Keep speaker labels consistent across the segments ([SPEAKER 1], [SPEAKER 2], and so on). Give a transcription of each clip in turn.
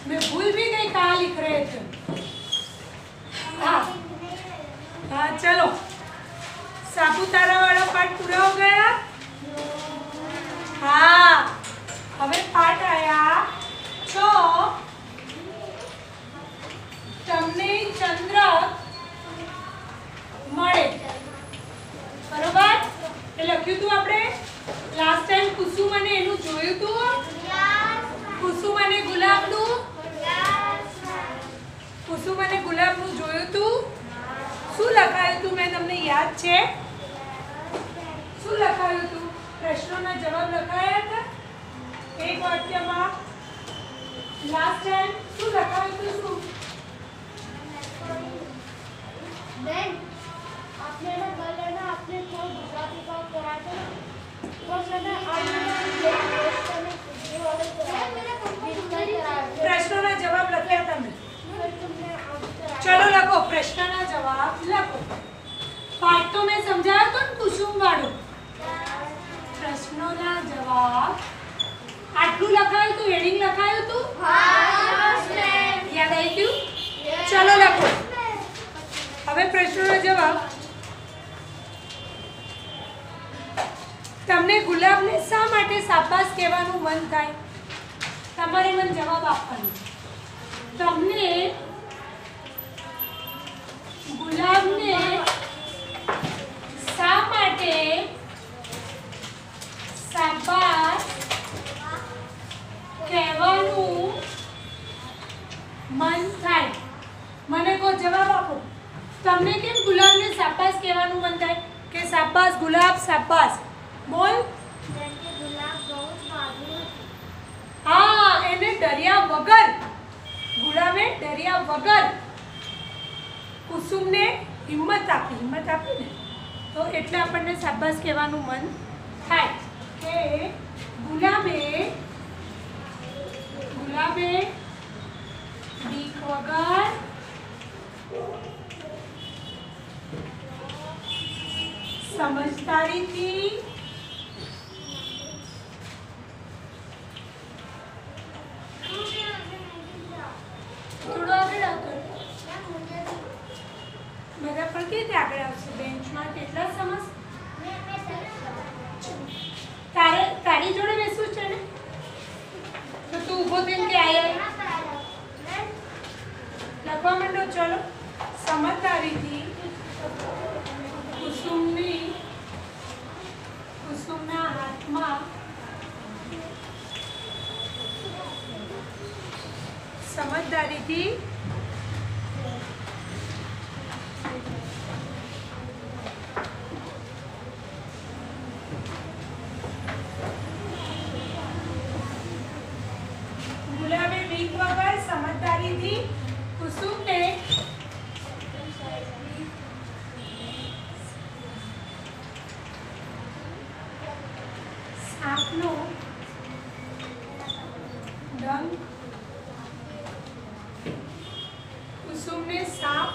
[SPEAKER 1] मैं भूल भी गई कहाँ लिख रहे थे। हाँ हाँ चलो, सापुतारा वाला पाठ पूरा हो गया। हाँ હવે પાઠ આયા છો તમને ચંદ્ર મળે, બરોબર? એ લખ્યું હતું આપણે લાસ્ટ ટાઈમ કુસુમ અને એનું જોયું હતું, કુસુમ અને ગુલાબનું, કુસુમ અને ગુલાબનું જોયું હતું। શું લખાયું હતું મેં તમને યાદ છે? શું લખાયું હતું? પ્રશ્નોના જવાબ લખાયા હતા एक वाक्य में। लास्ट टाइम શું લખાયું હતું? શું
[SPEAKER 2] બેન આપણે ના ગલેના આપણે કોઈ ગુજરાતી કા કરાતો બસ એને
[SPEAKER 1] પ્રશ્નોના જવાબ લખ્યા તમે? ચલો લખો, પ્રશ્નના જવાબ લખો। પાઠ તો મેં સમજાવ્યો તો ને કુસુમ વાળો। પ્રશ્નોના જવાબ આટલું લખાયું હતું, હેડિંગ લખાયું હતું? યાદ આવી ગયું? ચલો લખો। હવે પ્રશ્નોના જવાબ। તમને ગુલાબને શા માટે શાબાશ કહેવાનું મન થાય? તમારે મને જવાબ આપવાનો। તમને ગુલાબને શા માટે શાબાશ કહેવાનું મન થાય? મને કો જવાબ આપો। તમને કેમ ગુલાબને શાબાશ કહેવાનું મન થાય? કે શાબાશ ગુલાબ શાબાશ બોલ।
[SPEAKER 2] ગુલાબ બહુ સારું
[SPEAKER 1] હા, એને ડર્યા વગર, ગુલાબે ડર્યા વગર કુસુમને હિંમત આપી ને તો એટલે આપણને શાબાશ કહેવાનું મન થાય કે ગુલાબે બીક વગર સમજદારીથી થોડું આગળ આવતો બધા પણ કેવી રીતે આગળ આવશે? બેન્ચમાં કેટલા સમજ? તારી જોડે બેસવું છે ને તો તું ઊભો થઈને કે આયા લખવા માંડો। ચલો, સમજદારીથી કુસુમના હાથમાં સમજદારીથી ગુલાબે બીક વગર સમજદારીથી કુસુમને સાપનો ડંખ કુસુમને સાપ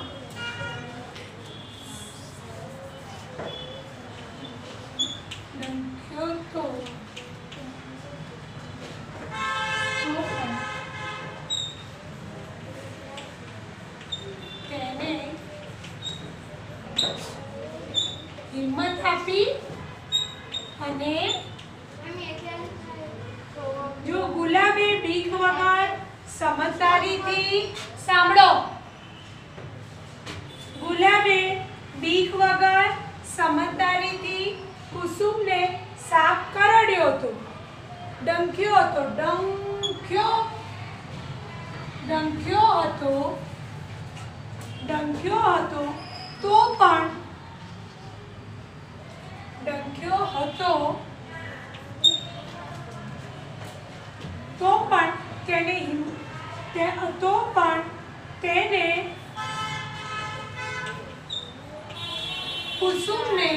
[SPEAKER 1] ડંખ્યો તો તેને હિંમત આપી અને જો ગુલાબે બીક વગર સમજદારીથી સાંભળો, ગુલાબે બીક વગર સમજદારીથી કુસુમને સાપ કરડ્યો હતો, ડંખ્યો હતો, ડંખ્યો હતો તો પણ તેને કુસુમને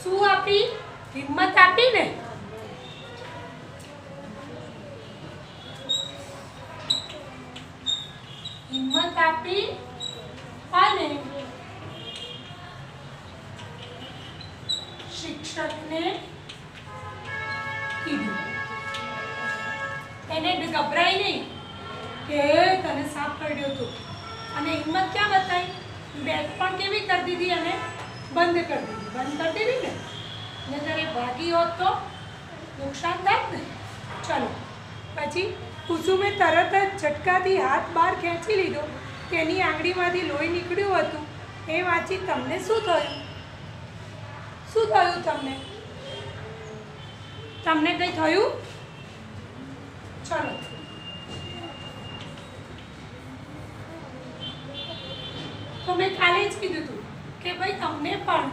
[SPEAKER 1] શું આપી? હિંમત આપી ને। હિંમત આપી અને શિક્ષકને કીધું એને ગભરાય નહીં કે તને સાપ કરડ્યો હતો, અને હિંમત ક્યાં બતાવી, બેગ પણ કેવી કરી દીધી અને બંધ કરી દીધી, બંધ કરી દીધી ને તારે ભાગી હોત તો નુકસાન થાય ને. ચલો પછી કુસુમે તરત જ ઝટકાથી હાથ બહાર ખેંચી લીધો. તેની આંગળીમાંથી લોહી નીકળ્યું હતું. એ વાંચી તમને શું થયું? શું થયું તમને? તમને કંઈ થયું? ચલો તો મેં કાલે જ કીધું હતું કે ભાઈ તમને પણ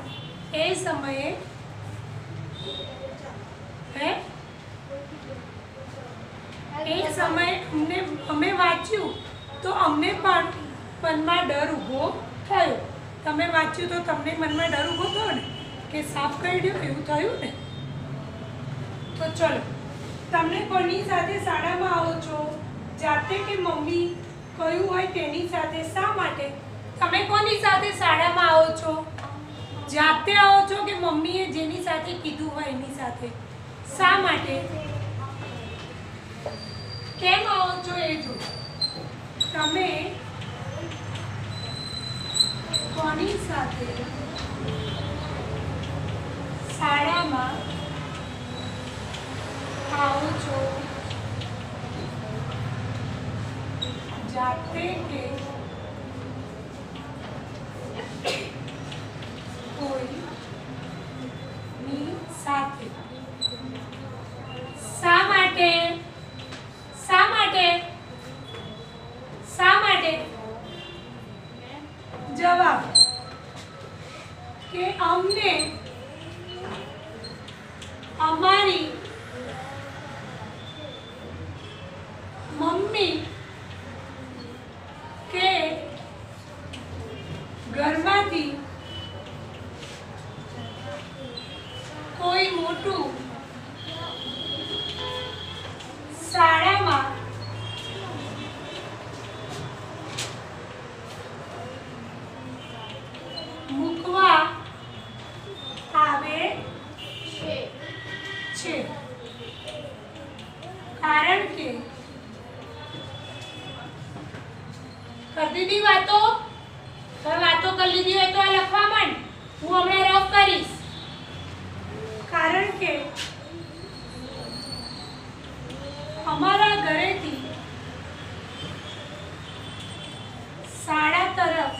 [SPEAKER 1] એ સમયે અમે વાંચ્યું તો અમને પણ મનમાં ડર ઊભો થયો. તમે વાંચ્યું તો તમને મનમાં ડર ઊભો થયો ને કે સાપ કરડ્યો, એવું થયું ને. તો ચલો, તમને કોની સાથે શાળામાં આવો છો? જાતે કે મમ્મી કયું હોય તેની સાથે? શા માટે? તમે કોની સાથે શાળામાં આવો છો? જાતે આવો છો કે મમ્મીએ જેની સાથે કીધું હોય એની સાથે? શા માટે? કેમ આવો છો એ જો. તમે કોની સાથે શાળામાં આવો છો? જાતે કે કોઈની સાથે? શા માટે? શા માટે? શા માટે? જવાબ કે અમને અમારી મમ્મી કે ઘરમાંથી કોઈ મોટું શાળામાં મૂકવા આવે છે, કારણ કે કરી દીધી વાતો. હવે વાતો કરી લીધી હોય તો આ લખવા માંડ. હું હમણાં રફ કરીશ. કારણ કે અમારા ઘરેથી શાળા તરફ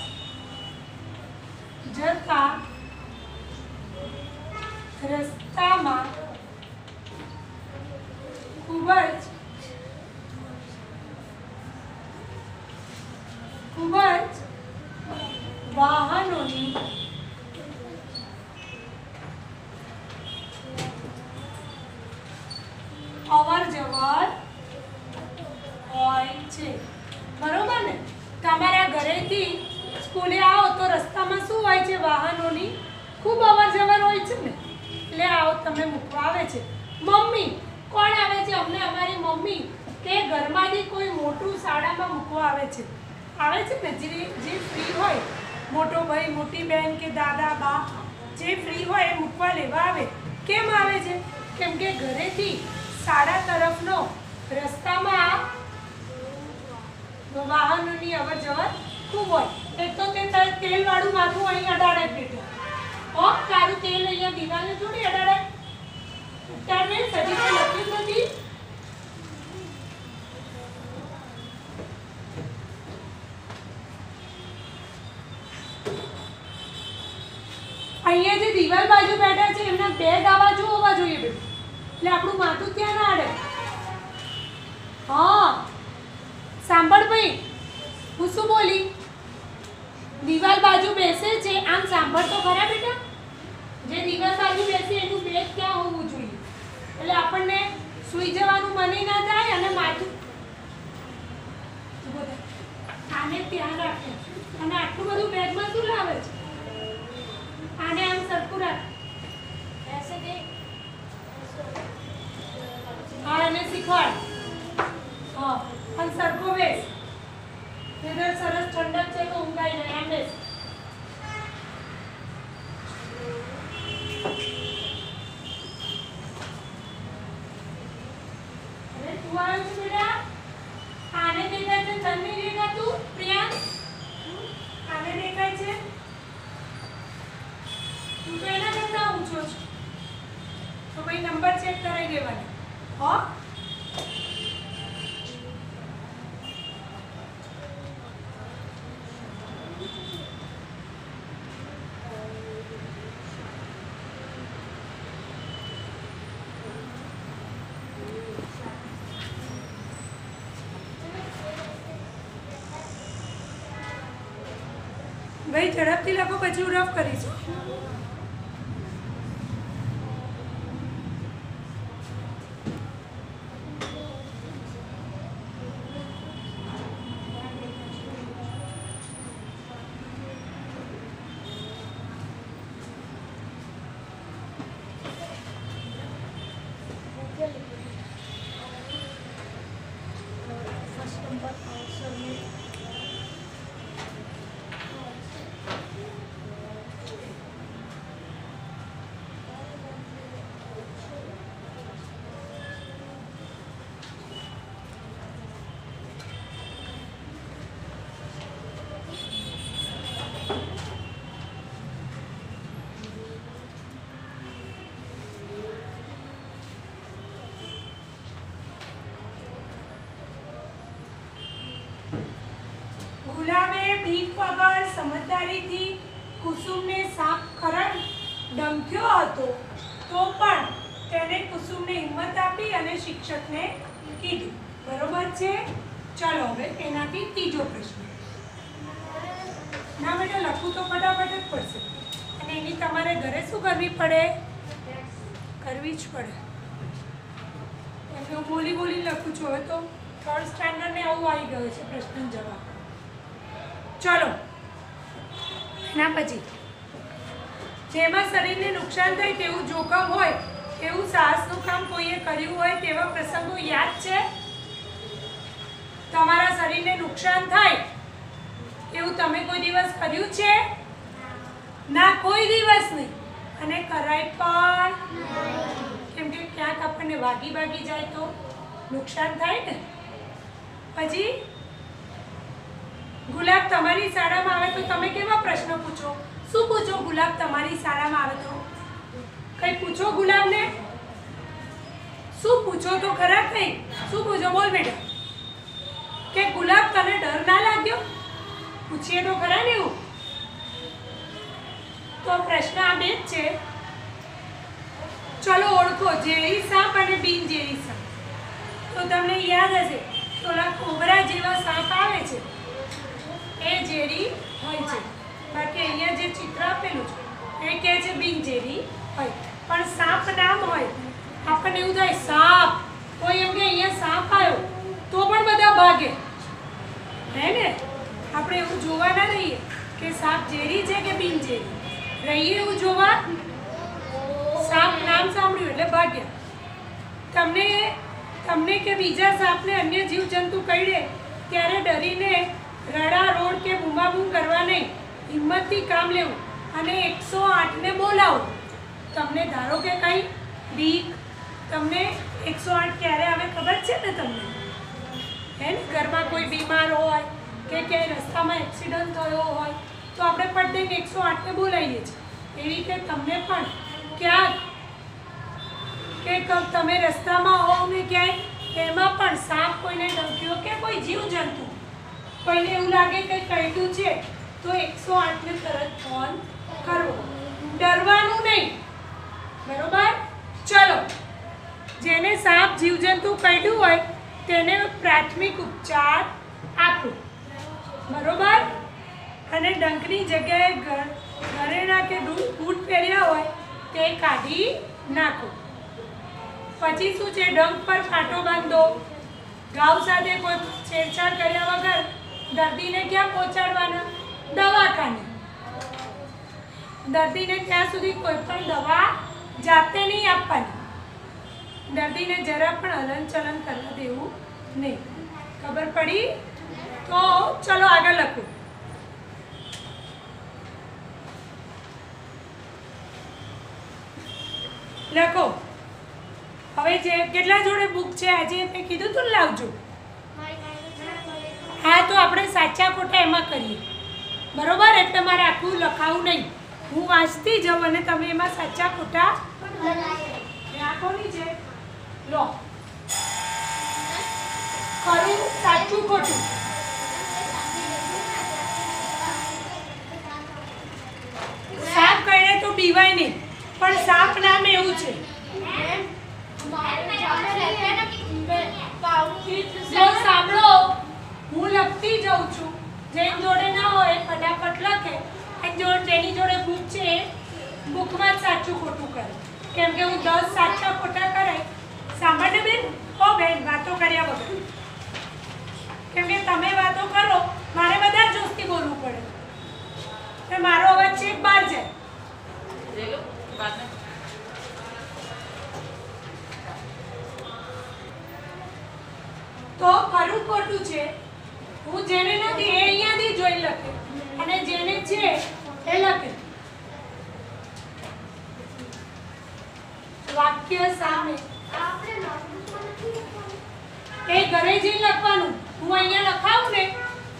[SPEAKER 1] જતા રસ્તામાં ખૂબ જ વાહનોની અવર જવર હોય છે. બરોબર ને? તમારા ઘરેથી સ્કૂલે આવો તો રસ્તામાં શું હોય છે? વાહનોની ખૂબ અવર જવર હોય છે ને. એટલે આવો તમે મૂકવા આવે છે. મમ્મી કોણ આવે છે? અમને અમારી મમ્મી કે ઘરમાંથી કોઈ મોટું શાળામાં મૂકવા આવે છે. આવે છે ને, જે ફ્રી હોય, મોટો ભાઈ, મોટી બહેન કે દાદા, બા, જે ફ્રી હોય એ મૂકવા લેવા આવે. કેમ આવે છે? કેમ કે ઘરેથી શાળા તરફનો રસ્તામાં વાહનોની અવર જવર ખૂબ હોય. એક તો તે તેલવાળું માથું અહીં અડાડે બેઠું. તારું તેલ અહીંયા દિવાલને થોડી અડાડે. તારે સજી તો લખ્યું નથી. અહીંયા જે દિવાલ બાજુ બેઠા છે એમના બેગ આવા હોવા જોઈએ બેટા. એટલે આપણું માથું ત્યાં ના અડે. હા સાંભળ ભાઈ, હું શું બોલી? દિવાલ બાજુ બેસે છે, આમ સાંભળ તો ખરા બેટા. જે દિવાલ બાજુ બેસે એનું બેગ ક્યાં હોવું જોઈએ, એટલે આપણને સૂઈ જવાનું મને ના થાય અને માથું આને ત્યાં રાખે. અને આટલું બધું બેગમાં શું લાવે છે? આને આમ સરખું રાખ. હા એને શીખવાડ. હા અને સરખો બેસ. વેધર સરસ ઠંડક છે તો ઊંઘાઈ જાય. આમ બેસ. અરે તું આવ્યો છે બેટા? આને દેખાય છે, તને દેખાતું? પ્રિયાંક આને દેખાય છે? તું તો એના કરતા ઊંચો છો, તો ભાઈ નંબર ચેક કરાવી દેવાનો. હો ભાઈ ઝડપથી લખો, પછી હું રફ કરીશું.
[SPEAKER 2] फर्स्ट नंबर आंसर में
[SPEAKER 1] ગુલાબે બીક વગર સમજદારીથી કુસુમને સાપ કરડ ડંખ્યો હતો, તો પણ તેને કુસુમને હિંમત આપી અને શિક્ષકને કીધું. બરોબર છે? ચાલો હવે એનાથી ત્રીજો પ્રશ્ન. ના બેટા, લખવું તો ફટાફટ જ પડશે, અને એની તમારે ઘરે શું કરવી પડે? કરવી જ પડે. એમ હું બોલી લખું છું. હવે તો થર્ડ સ્ટાન્ડર્ડને આવું આવી ગયું છે પ્રશ્ન જવાબ. ચલો એના પછી, જેમાં શરીરને નુકસાન થાય તેવું જોખમ હોય, એવું સાહસનું કામ કોઈએ કર્યું હોય તેવા પ્રસંગો યાદ છે? તમારા શરીરને નુકસાન થાય એવું તમે કોઈ દિવસ કર્યું છે? ના, કોઈ દિવસ નહીં. અને કરાય પણ કેમ કે ક્યાંક આપણને વાગી જાય તો નુકસાન થાય ને. પછી ગુલાબ તમારી શાળામાં આવે તો તમે કેવા પ્રશ્નો પૂછો? શું પૂછો ગુલાબ તમારી શાળામાં આવે તો? કઈ પૂછો ગુલાબને? શું પૂછો તો ખરા? કઈ શું પૂછો? બોલ બેટા. કે ગુલાબ તને ડર ના લાગ્યો? પૂછીએ તો ખરા ને એવું. તો પ્રશ્ન આ બે જ છે. ચલો ઓળખો, ઝેરી સાપ અને બિનઝેરી સાપ. તો તમને યાદ હશે, થોડા કોબરા જેવા સાપ આવે છે એ ઝેરી હોય છે. બાકી અહીંયા જે ચિત્ર આપેલું છે એ કહે છે બિનઝેરી હોય. પણ સાપ નામ હોય, આપણને એવું થાય સાપ, કોઈ એમ કે અહીંયા સાપ આવ્યો તો પણ બધા ભાગે, હે ને? આપણે એવું જોવા ના રહીએ કે સાપ ઝેરી છે કે બિનઝેરી, રહીએ એવું જોવા. સાપ નામ સાંભળ્યું એટલે ભાગ્યા. તમને કે બીજા સાપને અન્ય જીવજંતુ કરડે ત્યારે ડરીને રડા રોડ કે બૂમાબૂમ કરવા નહીં, હિંમતથી કામ લેવું અને 108ને બોલાવો. તમને ધારો કે કંઈ બીક, તમને 108 ક્યારે આવે ખબર છે ને તમને? હે ને? ઘરમાં કોઈ બીમાર હોય કે ક્યાંય રસ્તામાં એક્સિડન્ટ થયો હોય તો આપણે પટ દઈને 108ને બોલાવીએ છીએ. એવી રીતે તમને પણ ક્યાંક કે તમે રસ્તામાં હોવ ને ક્યાંય એમાં પણ સાપ કોઈને ડંખ્યો કે કોઈ જીવજંતુ કોઈને એવું લાગે કે કરડ્યું છે તો 108ને તરત ફોન કરવો, ડરવાનું નહીં. બરોબર? ચલો, જેને સાપ જીવજંતુ કરડ્યું હોય તેને પ્રાથમિક ઉપચાર આપો. બરોબર? અને ડંખની જગ્યાએ ઘરેણા કે બૂટ પહેર્યા હોય તે કાઢી નાખો. પછી શું છે? ડંખ પર પાટો બાંધો. ઘાવ સાથે કોઈ છેડછાડ કર્યા વગર દર્દીને ક્યાં પહોંચાડવાના? દવાખાને. દર્દીને ત્યાં સુધી કોઈ પણ દવા જાતે નહીં આપવાની. દર્દીને જરા પણ હલનચલન કરવા દેવું નહીં. ખબર પડી? તો ચલો આગળ લખો. લખો. હવે હવે જે કેટલા જોડે બુક છે આજે મેં કીધું તું લાવજો.
[SPEAKER 2] મારી
[SPEAKER 1] હા તો આપણે સાચા ખોટા એમાં કરીએ બરોબર. એટલે મારે આખું લખાવું નહીં, હું વાંચતી જાઉં અને તમે એમાં સાચા ખોટા આખોની છે. લો ખરું સાચું ખોટું. સાપ કહીને તો બીવાય નહીં, પણ સાપ નામ એવું છે. જો સાંભળો, હું લખતી જાઉં છું, જેની જોડે ના હોય એ ફટાફટ લખે, અને જેની જોડે બુક છે એ બુકમાં જ સાચું ખોટું કરે. કેમ કે હું 10 સાચા ખોટા કરાય. સાંભળને બેન, ઓ બેન, વાતો કર્યા વગર. કેમ કે તમે વાતો કરો, મારે બધા જોશથી બોલવું પડે, તો મારો અવાજ છેક બહાર જાય. તો ખરું ખોટું છે, હું જેને નથી એ અહીંયાથી જોઈ લખે, અને જેને છે એ લખે. વાક્ય સામે એ ઘરે જઈને લખવાનું. હું અહીંયા લખાવું ને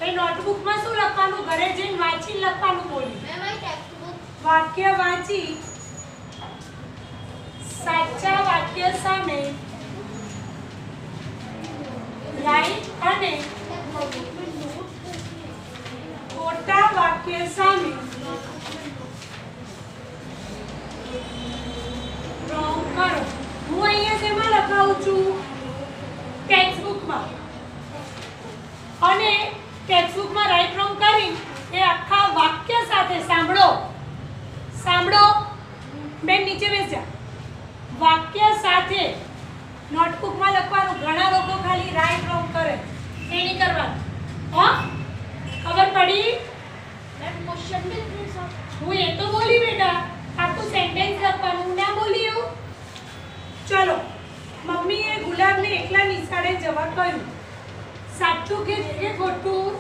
[SPEAKER 1] એ નોટબુકમાં શું લખવાનું, ઘરે જઈને વાંચીને લખવાનું. બોલી વાક્ય વાંચી સાચા વાક્ય સામે રાઈટ અને ખોટા વાક્ય સામે રોંગ કરો. હું અહીંયા શેમાં લખાવું છું, ટેક્સ્ટ બુકમાં. અને ટેક્સ્ટ બુકમાં રાઈટ રોંગ કરી એ આખા વાક્ય સાથે સાંભળો સાંભળો બેન, નીચે બેસ જા. વાક્ય સાથે નોટબુકમાં લખવાનું. ઘણા લોકો ખાલી રાઈટ રોંગ કરે, એ નહીં કરવાનું. હા, ખબર પડી? હું એ તો બોલી બેટા, આખું સેન્ટેન્સ લખવાનું ના બોલી એવું. ચલો, મમ્મીએ ગુલાબને એકલા નિશાળે જવા કહ્યું. સાચું કે ખોટું?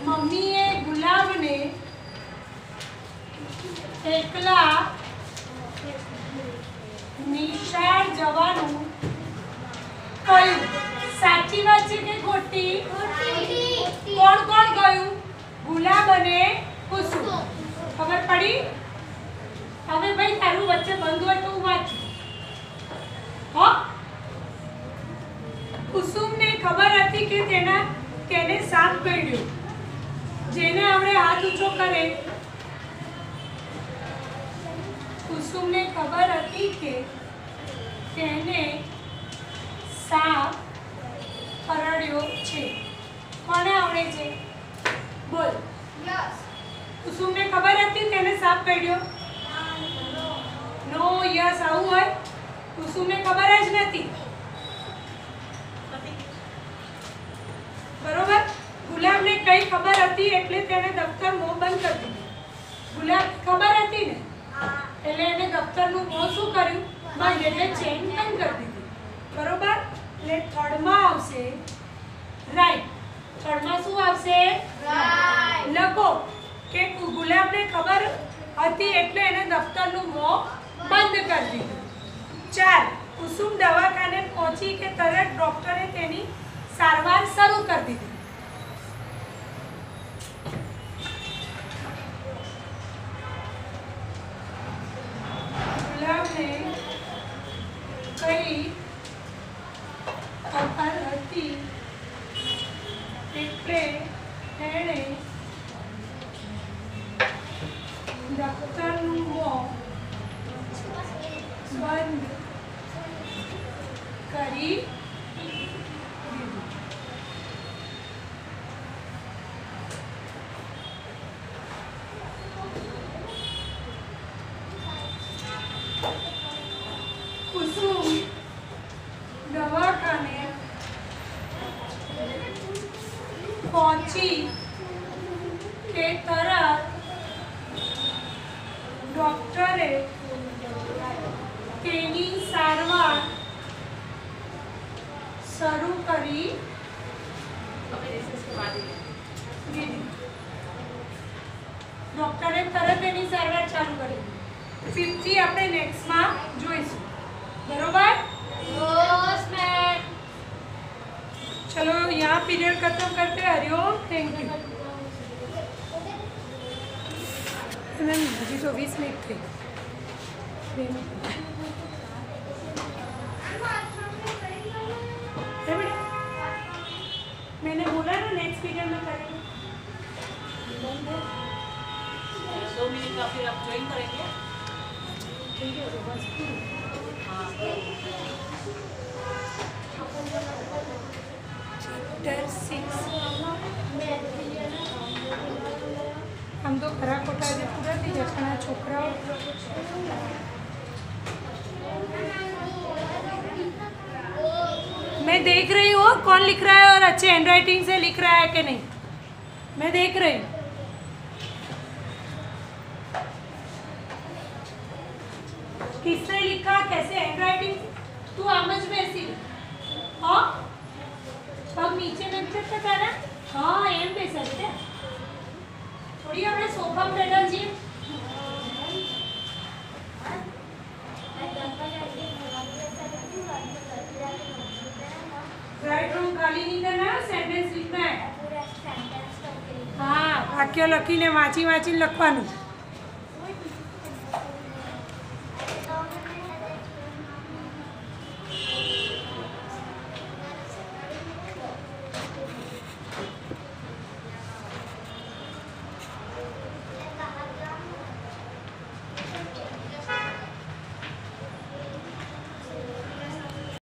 [SPEAKER 1] મમ્મીએ ગુલાબને એકલા નિશાળ જવાનું કહ્યું. સાચી વાત છે કે ખોટી? કોણ કોણ કહ્યું? ગુલાબ અને કુસુમ. ખબર પડી? હવે ભાઈ તારું વચ્ચે બંધ હોય તો હું વાંચું. હો, કુસુમને ખબર હતી કે તેને સાપ કરડ્યો. જેને આપણે હાથ ઊંચો કરે. કુસુમને ખબર હતી કે તેને સાપ કરડ્યો છે. કોને આવડે છે? બોલ. કુસુમને ખબર હતી તેને સાપ કરડ્યો? નો, યસ. આવું હોય? કુસુમને ખબર જ નથી. બરોબર. ગુલાબને કઈ ખબર હતી એટલે તેને દફતર મોં બંધ કરી દીધું. ગુલાબ ખબર હતી ને એટલે એને દફતરનું મોં શું કર્યું? બંધ. એટલે ચેન બંધ કરી દીધી. બરોબર. એટલે થર્ડમાં આવશે રાઈટ. થર્ડમાં શું આવશે? રાઈટ. લખો કે ગુલાબને ખબર હતી એટલે એને દફતરનું મોં બંધ કરી દીધું. 4. કુસુમ દવાખાને પહોંચી કે તરત ડોક્ટરે તેની સારવાર શરૂ કરી દીધી. ગુલાબને કઈ ખબર હતી એટલે એણે દફતરનું મોં બંધ કરી દીધું. કુસુમ દવાખાને પહોંચી કે તરત ડોક્ટરે તેની સારવાર શરૂ કરી દીધી. ડોક્ટરે તરત એની સારવાર ચાલુ કરી. 5 થી આપણે નેક્સ્ટમાં જોઈશું. બરોબર. पीरियड खत्म करते हैं। Hariom, thank you ma'am. हजी तो 20 मिनट थे। मैंने बोला ना नेक्स्ट पीरियड में करेंगे।
[SPEAKER 3] 2 मिनट का फिर आप ज्वाइन करेंगे।
[SPEAKER 1] ठीक है तो बस चैप्टर 6 हम तो खरा खोटा जे पूरा थी जखना छोकराओ। मैं देख रही हूँ कौन लिख रहा है और अच्छे हैंडराइटिंग से लिख रहा है कि नहीं, मैं देख रही हूँ। किसने लिखा, कैसे हैंडराइटिंग, तू आमज में ऐसी हाँ पग नीचे नजर तक आ रहा। हाँ एम पे सकते थोड़ी अपने सोफा में बैठा जी। राइट रूम खाली नहीं करना है, सेंटेंस लिखना है। हाँ वाक्य लखीने वाँची वाँचीने लखवानुं।